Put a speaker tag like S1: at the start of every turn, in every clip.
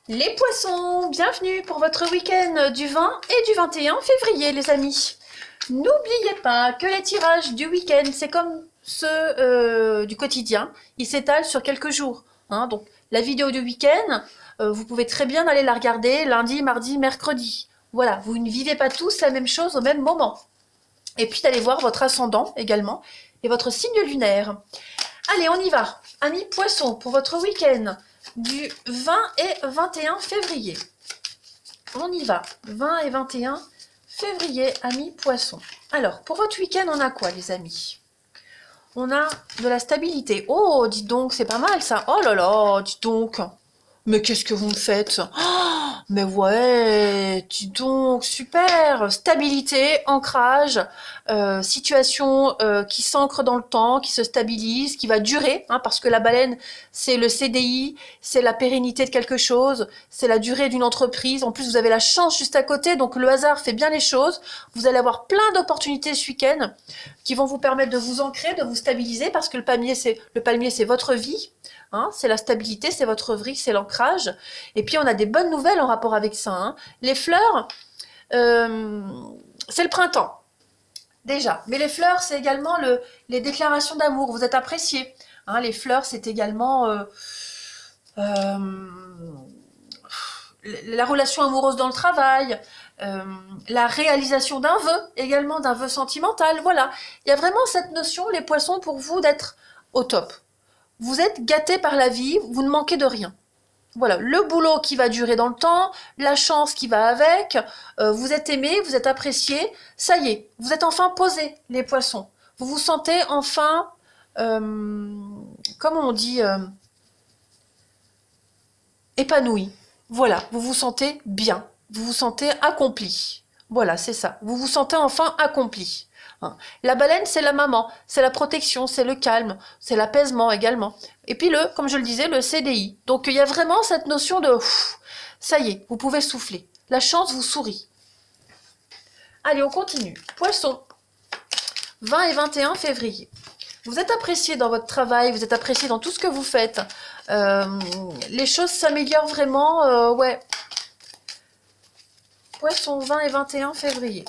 S1: Les poissons, bienvenue pour votre week-end du 20 et du 21 février les amis. N'oubliez pas que les tirages du week-end, c'est comme ceux du quotidien, ils s'étalent sur quelques jours. Donc la vidéo du week-end, vous pouvez très bien aller la regarder lundi, mardi, mercredi. Voilà, vous ne vivez pas tous la même chose au même moment. Et puis d'aller voir votre ascendant également et votre signe lunaire. Allez, on y va. Amis poissons, pour votre week-end du 20 et 21 février. On y va. 20 et 21 février, amis poissons. Alors, pour votre week-end, on a quoi, les amis? On a de la stabilité. Oh, dites donc, c'est pas mal, ça. Oh là là, dites donc. Mais qu'est-ce que vous me faites? Oh, mais ouais, dis donc, super. Stabilité, ancrage, situation qui s'ancre dans le temps, qui se stabilise, qui va durer, parce que la baleine, c'est le CDI, c'est la pérennité de quelque chose, c'est la durée d'une entreprise. En plus, vous avez la chance juste à côté, donc le hasard fait bien les choses. Vous allez avoir plein d'opportunités ce week-end qui vont vous permettre de vous ancrer, de vous stabiliser, parce que le palmier, c'est votre vie. C'est la stabilité, c'est votre vie, c'est l'ancrage. Et puis on a des bonnes nouvelles en rapport avec ça. Les fleurs, c'est le printemps, déjà. Mais les fleurs, c'est également les déclarations d'amour. Vous êtes apprécié. Les fleurs, c'est également la relation amoureuse dans le travail, la réalisation d'un vœu, également d'un vœu sentimental. Voilà, il y a vraiment cette notion, les poissons, pour vous, d'être au top. Vous êtes gâtés par la vie, vous ne manquez de rien. Voilà, le boulot qui va durer dans le temps, la chance qui va avec, vous êtes aimé, vous êtes apprécié, ça y est, vous êtes enfin posés, les poissons. Vous vous sentez enfin, comment on dit, épanoui. Voilà, vous vous sentez bien, vous vous sentez accompli. Voilà, c'est ça, vous vous sentez enfin accompli. La baleine, c'est la maman, c'est la protection, c'est le calme, c'est l'apaisement également. Et puis comme je le disais, le CDI. Donc il y a vraiment cette notion de ça y est, vous pouvez souffler. La chance vous sourit. Allez, on continue. Poisson, 20 et 21 février. Vous êtes apprécié dans votre travail, vous êtes apprécié dans tout ce que vous faites. Les choses s'améliorent vraiment, ouais. Poisson, 20 et 21 février.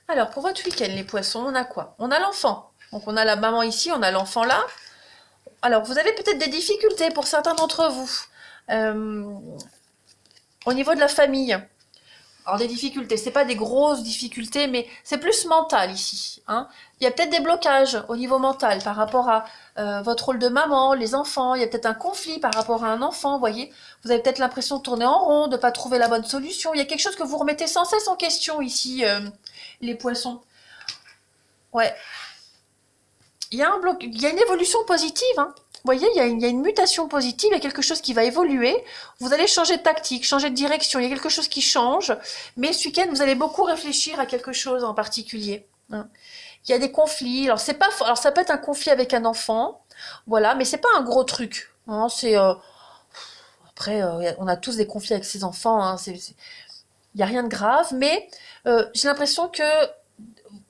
S1: Alors, pour votre week-end, les poissons, on a quoi? On a l'enfant. Donc, on a la maman ici, on a l'enfant là. Alors, vous avez peut-être des difficultés pour certains d'entre vous. Au niveau de la famille. Alors, des difficultés, c'est pas des grosses difficultés, mais c'est plus mental ici. Il y a peut-être des blocages au niveau mental par rapport à votre rôle de maman, les enfants. Il y a peut-être un conflit par rapport à un enfant, vous voyez. Vous avez peut-être l'impression de tourner en rond, de ne pas trouver la bonne solution. Il y a quelque chose que vous remettez sans cesse en question ici, les poissons. Ouais. Il y a une évolution positive. Vous voyez, il y a une mutation positive, il y a quelque chose qui va évoluer. Vous allez changer de tactique, changer de direction. Il y a quelque chose qui change. Mais ce week-end, vous allez beaucoup réfléchir à quelque chose en particulier. Il y a des conflits. Alors, c'est pas, alors ça peut être un conflit avec un enfant. Voilà, mais c'est pas un gros truc. Après, on a tous des conflits avec ses enfants. Il n'y a rien de grave. Mais j'ai l'impression que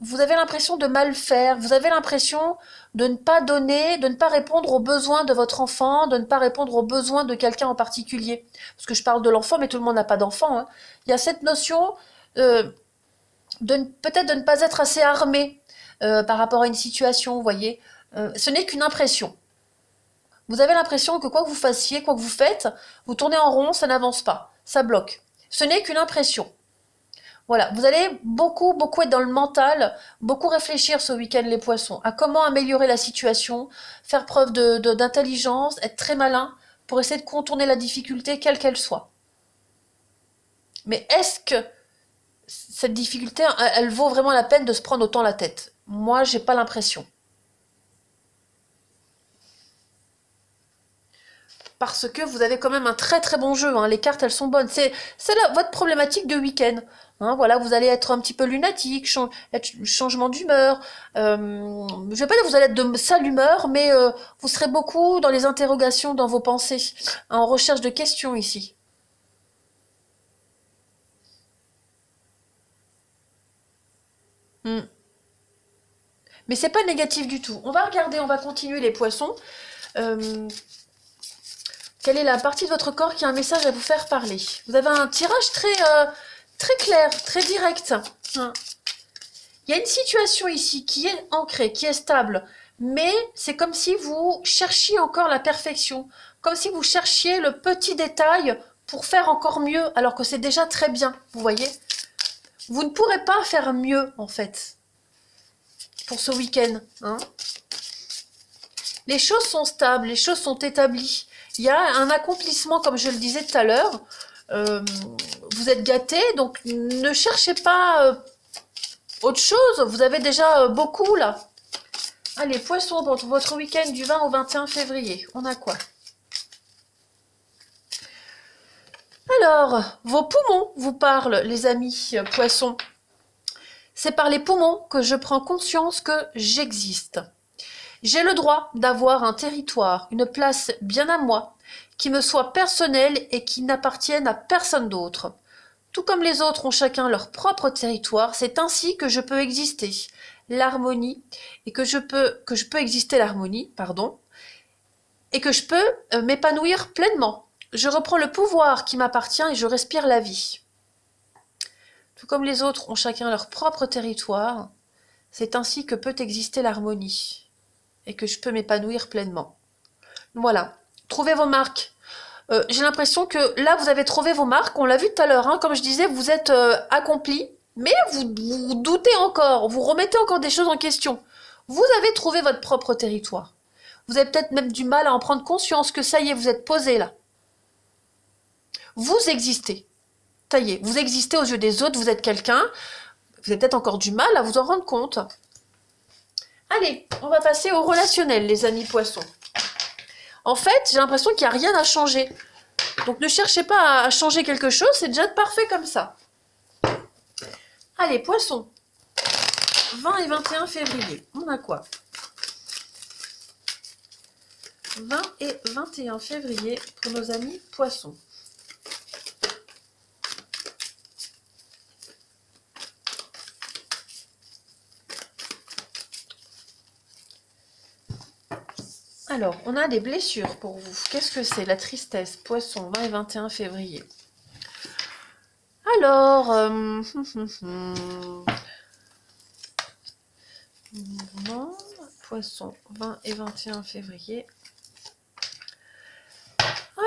S1: vous avez l'impression de mal faire, vous avez l'impression de ne pas donner, de ne pas répondre aux besoins de votre enfant, de ne pas répondre aux besoins de quelqu'un en particulier. Parce que je parle de l'enfant, mais tout le monde n'a pas d'enfant. Il y a cette notion peut-être de ne pas être assez armé par rapport à une situation, vous voyez. Ce n'est qu'une impression. Vous avez l'impression que quoi que vous fassiez, quoi que vous faites, vous tournez en rond, ça n'avance pas, ça bloque. Ce n'est qu'une impression. Voilà, vous allez beaucoup être dans le mental, beaucoup réfléchir ce week-end les poissons, à comment améliorer la situation, faire preuve d'intelligence, être très malin pour essayer de contourner la difficulté quelle qu'elle soit. Mais est-ce que cette difficulté, elle vaut vraiment la peine de se prendre autant la tête? Moi, j'ai pas l'impression. Parce que vous avez quand même un très très bon jeu, les cartes elles sont bonnes, c'est votre problématique de week-end. Voilà, vous allez être un petit peu lunatique, changement d'humeur, je vais pas dire que vous allez être de sale humeur, mais vous serez beaucoup dans les interrogations dans vos pensées, en recherche de questions ici. Hmm. Mais c'est pas négatif du tout. On va regarder, on va continuer les poissons. Quelle est la partie de votre corps qui a un message à vous faire parler? Vous avez un tirage très clair, très direct. Hein. Il y a une situation ici qui est ancrée, qui est stable, mais c'est comme si vous cherchiez encore la perfection, comme si vous cherchiez le petit détail pour faire encore mieux, alors que c'est déjà très bien, vous voyez? Vous ne pourrez pas faire mieux, en fait, pour ce week-end. Hein. Les choses sont stables, les choses sont établies. Il y a un accomplissement, comme je le disais tout à l'heure. Vous êtes gâtés, donc ne cherchez pas autre chose. Vous avez déjà beaucoup, là. Allez, poissons, pour votre week-end du 20 au 21 février. On a quoi? Alors, vos poumons vous parlent, les amis poissons. C'est par les poumons que je prends conscience que j'existe. J'ai le droit d'avoir un territoire, une place bien à moi, qui me soit personnelle et qui n'appartienne à personne d'autre. Tout comme les autres ont chacun leur propre territoire, c'est ainsi que je peux exister l'harmonie et que je peux exister l'harmonie, pardon, et que je peux m'épanouir pleinement. Je reprends le pouvoir qui m'appartient et je respire la vie. Tout comme les autres ont chacun leur propre territoire, c'est ainsi que peut exister l'harmonie et que je peux m'épanouir pleinement. Voilà, trouvez vos marques. J'ai l'impression que là, vous avez trouvé vos marques, on l'a vu tout à l'heure, hein, comme je disais, vous êtes accompli, mais vous doutez encore, vous remettez encore des choses en question. Vous avez trouvé votre propre territoire. Vous avez peut-être même du mal à en prendre conscience que ça y est, vous êtes posé là. Vous existez. Ça y est, vous existez aux yeux des autres, vous êtes quelqu'un. Vous avez peut-être encore du mal à vous en rendre compte. Allez, on va passer au relationnel, les amis poissons. En fait, j'ai l'impression qu'il n'y a rien à changer. Donc ne cherchez pas à changer quelque chose, c'est déjà parfait comme ça. Allez, poissons. 20 et 21 février, on a quoi? 20 et 21 février pour nos amis poissons. Alors, on a des blessures pour vous. Qu'est-ce que c'est? La tristesse, poisson, 20 et 21 février. Alors, non, poisson, 20 et 21 février.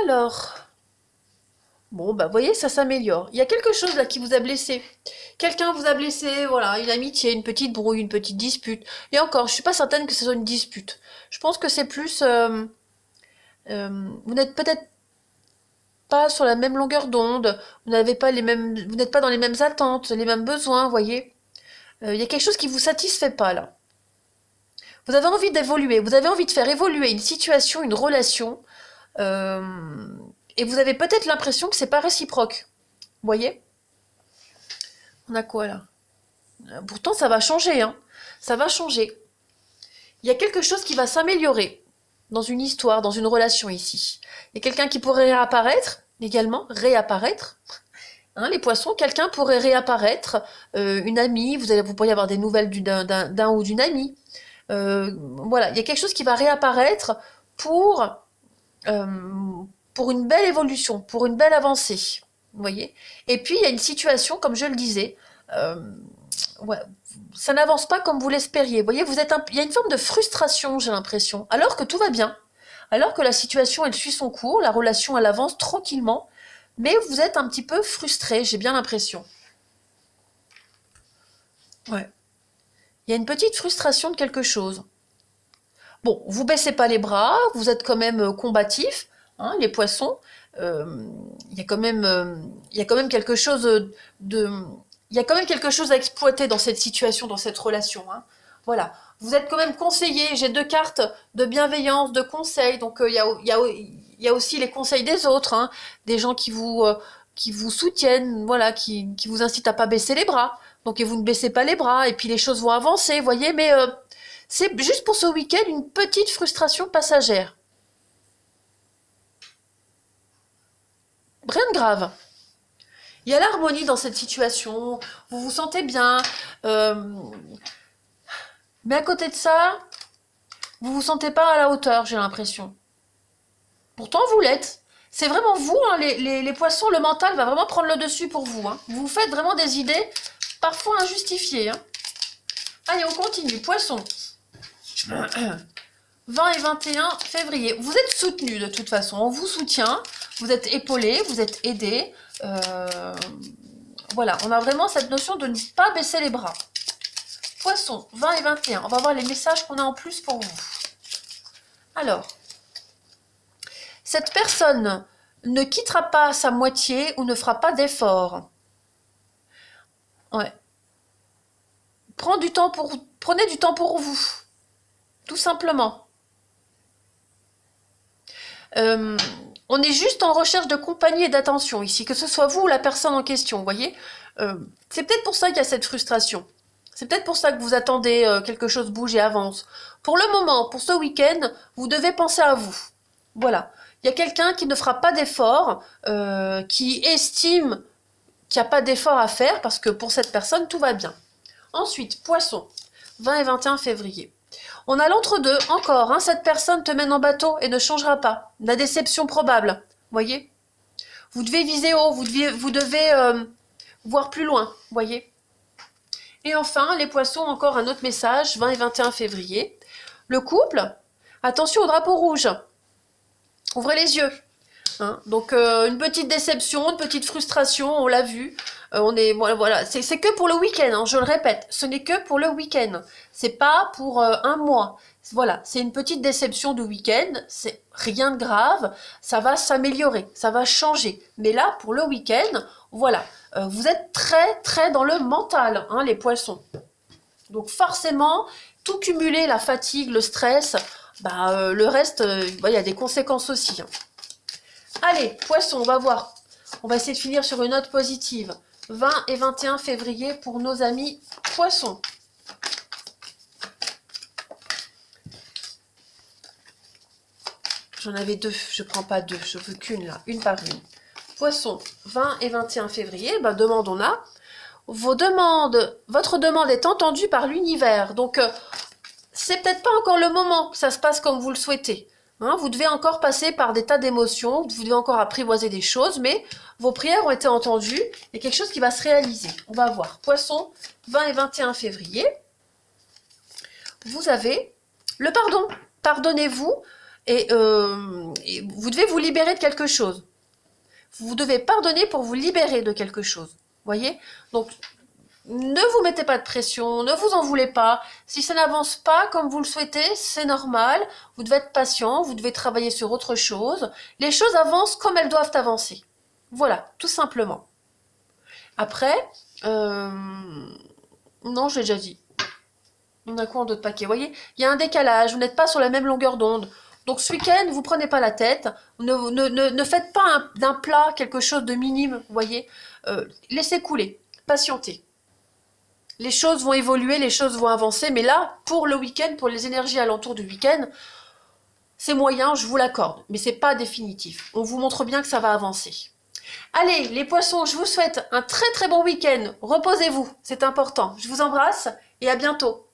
S1: Alors, bon, bah, vous voyez, ça s'améliore. Il y a quelque chose là qui vous a blessé. Quelqu'un vous a blessé, voilà, une amitié, une petite brouille, une petite dispute. Et encore, je suis pas certaine que ce soit une dispute. Je pense que c'est plus... vous n'êtes peut-être pas sur la même longueur d'onde, vous n'avez pas les mêmes, vous n'êtes pas dans les mêmes attentes, les mêmes besoins, vous voyez. Il y a quelque chose qui vous satisfait pas là. Vous avez envie d'évoluer, vous avez envie de faire évoluer une situation, une relation, et vous avez peut-être l'impression que c'est pas réciproque. Vous voyez? On a quoi là? Pourtant ça va changer, hein. Ça va changer. Il y a quelque chose qui va s'améliorer dans une histoire, dans une relation ici. Il y a quelqu'un qui pourrait réapparaître, également, réapparaître. Hein, les poissons, quelqu'un pourrait réapparaître, une amie, vous pourriez avoir des nouvelles d'un ou d'une amie. Voilà, il y a quelque chose qui va réapparaître euh, pour une belle évolution, pour une belle avancée. Vous voyez? Et puis, il y a une situation, comme je le disais, ouais, ça n'avance pas comme vous l'espériez. Vous voyez, il y a une forme de frustration, j'ai l'impression, alors que tout va bien, alors que la situation, elle suit son cours, la relation, elle avance tranquillement, mais vous êtes un petit peu frustré, j'ai bien l'impression. Ouais. Il y a une petite frustration de quelque chose. Bon, vous baissez pas les bras, vous êtes quand même combatif, hein, les poissons. Il y a quand même quelque chose il y a quand même quelque chose à exploiter dans cette situation, dans cette relation. Hein. Voilà. Vous êtes quand même conseillé. J'ai 2 cartes de bienveillance, de conseil. Donc, il y a aussi les conseils des autres. Hein. Des gens qui vous soutiennent, voilà, qui vous incitent à pas baisser les bras. Donc, et vous ne baissez pas les bras. Et puis, les choses vont avancer, vous voyez. Mais c'est juste pour ce week-end une petite frustration passagère. Rien de grave. Il y a l'harmonie dans cette situation, vous vous sentez bien, Mais à côté de ça, vous vous sentez pas à la hauteur, j'ai l'impression. Pourtant, vous l'êtes. C'est vraiment vous, hein, les poissons, le mental va vraiment prendre le dessus pour vous. Hein. Vous vous faites vraiment des idées, parfois injustifiées. Hein. Allez, on continue. Poissons. 20 et 21 février. Vous êtes soutenu de toute façon. On vous soutient. Vous êtes épaulé, vous êtes aidé. Voilà, on a vraiment cette notion de ne pas baisser les bras. Poissons, 20 et 21. On va voir les messages qu'on a en plus pour vous. Alors, cette personne ne quittera pas sa moitié ou ne fera pas d'effort. Ouais. Prenez du temps pour vous. Tout simplement. On est juste en recherche de compagnie et d'attention ici, que ce soit vous ou la personne en question, vous voyez. C'est peut-être pour ça qu'il y a cette frustration. C'est peut-être pour ça que vous attendez quelque chose bouge et avance. Pour le moment, pour ce week-end, vous devez penser à vous. Voilà. Il y a quelqu'un qui ne fera pas d'effort, qui estime qu'il n'y a pas d'effort à faire, parce que pour cette personne, tout va bien. Ensuite, Poisson, 20 et 21 février. On a l'entre-deux, encore, hein, cette personne te mène en bateau et ne changera pas. La déception probable, voyez. Vous devez viser haut, vous devez voir plus loin, voyez. Et enfin, les poissons, encore un autre message, 20 et 21 février. Le couple, attention au drapeau rouge. Ouvrez les yeux. Hein. Donc, une petite déception, une petite frustration, on l'a vu. Voilà. C'est que pour le week-end, hein, je le répète. Ce n'est que pour le week-end. C'est pas pour un mois. Voilà, c'est une petite déception de week-end. C'est rien de grave. Ça va s'améliorer, ça va changer. Mais là, pour le week-end, voilà. Vous êtes très, très dans le mental, hein, les poissons. Donc, forcément, tout cumuler, la fatigue, le stress, le reste, il y a des conséquences aussi. Hein. Allez, poissons, on va voir. On va essayer de finir sur une note positive. 20 et 21 février pour nos amis poissons. J'en avais deux, je ne prends pas deux, je veux qu'une là, une par une. Poissons, 20 et 21 février, demande on a. Votre demande est entendue par l'univers. Donc, c'est peut-être pas encore le moment que ça se passe comme vous le souhaitez. Hein, vous devez encore passer par des tas d'émotions, vous devez encore apprivoiser des choses, mais vos prières ont été entendues, il y a quelque chose qui va se réaliser. On va voir. Poisson, 20 et 21 février. Vous avez le pardon. Pardonnez-vous et vous devez vous libérer de quelque chose. Vous devez pardonner pour vous libérer de quelque chose. Voyez? Donc, ne vous mettez pas de pression, ne vous en voulez pas. Si ça n'avance pas comme vous le souhaitez, c'est normal. Vous devez être patient, vous devez travailler sur autre chose. Les choses avancent comme elles doivent avancer. Voilà, tout simplement. Après, non, je l'ai déjà dit. On a quoi en d'autres paquets? Vous voyez, il y a un décalage, vous n'êtes pas sur la même longueur d'onde. Donc ce week-end, vous prenez pas la tête, ne faites pas d'un plat quelque chose de minime, vous voyez. Laissez couler, patientez. Les choses vont évoluer, les choses vont avancer, mais là, pour le week-end, pour les énergies alentour du week-end, c'est moyen, je vous l'accorde, mais c'est pas définitif. On vous montre bien que ça va avancer. Allez, les poissons, je vous souhaite un très très bon week-end. Reposez-vous, c'est important. Je vous embrasse et à bientôt.